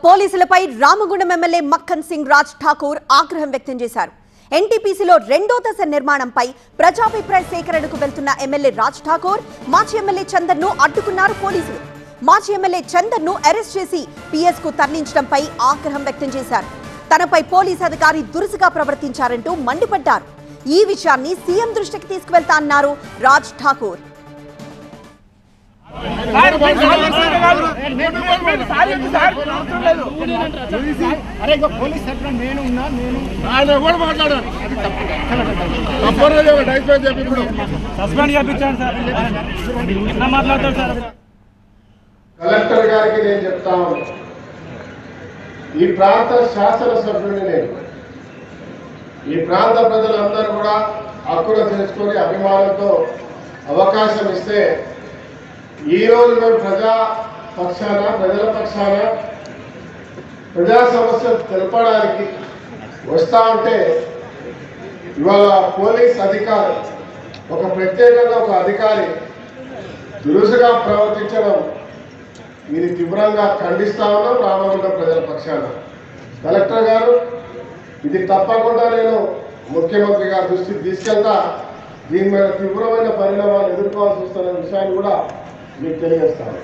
పోలీసులపై రామగుండం ఎమ్మెల్యే మక్కన్ సింగ్ రాజ్ ఠాకూర్ ఆగ్రహం వ్యక్తం చేశారు. ఎన్టీపీసీలో రెండో దశ నిర్మాణంపై ప్రజాభిప్రాయ సేకరణకు వెళ్తున్న ఎమ్మెల్యే రాజ్ ఠాకూర్ మాజీ ఎమ్మెల్యే చందన్ ను అడ్డుకున్నారు పోలీసులు. మాజీ ఎమ్మెల్యే చందన్ ను అరెస్ట్ చేసి పిఎస్ కు తరలించడంపై ఆగ్రహం వ్యక్తం చేశారు. తనపై పోలీసు అధికారి దురుసుగా ప్రవర్తించారంటూ మండిపడ్డారు. ఈ విషయాన్ని సీఎం దృష్టికి తీసుకువెళ్తా అన్నారు రాజ్ ఠాకూర్. కలెక్టర్ గారికి నేను చెప్తాను, ఈ ప్రాంత శాసనసభ్యుడిని నేను. ఈ ప్రాంత ప్రజలందరూ కూడా హక్కును తెలుసుకొని అభిమానంతో అవకాశం ఇస్తే ఈరోజు మేము ప్రజల పక్షాన ప్రజా సమస్యలు తెలపడానికి వస్తా ఉంటే ఇవాళ పోలీస్ అధికారి ప్రత్యేకంగా ఒక అధికారి దురుసుగా ప్రవర్తించడం ఇది తీవ్రంగా ఖండిస్తా ఉన్నాం. రామగుండం ప్రజల పక్షాన కలెక్టర్ గారు, ఇది తప్పకుండా నేను ముఖ్యమంత్రి గారి దృష్టికి తీసుకెళ్తా. దీని మీద తీవ్రమైన పరిణామాలు ఎదుర్కోవాల్సి వస్తున్న విషయాన్ని కూడా మీకు తెలియజేస్తాను.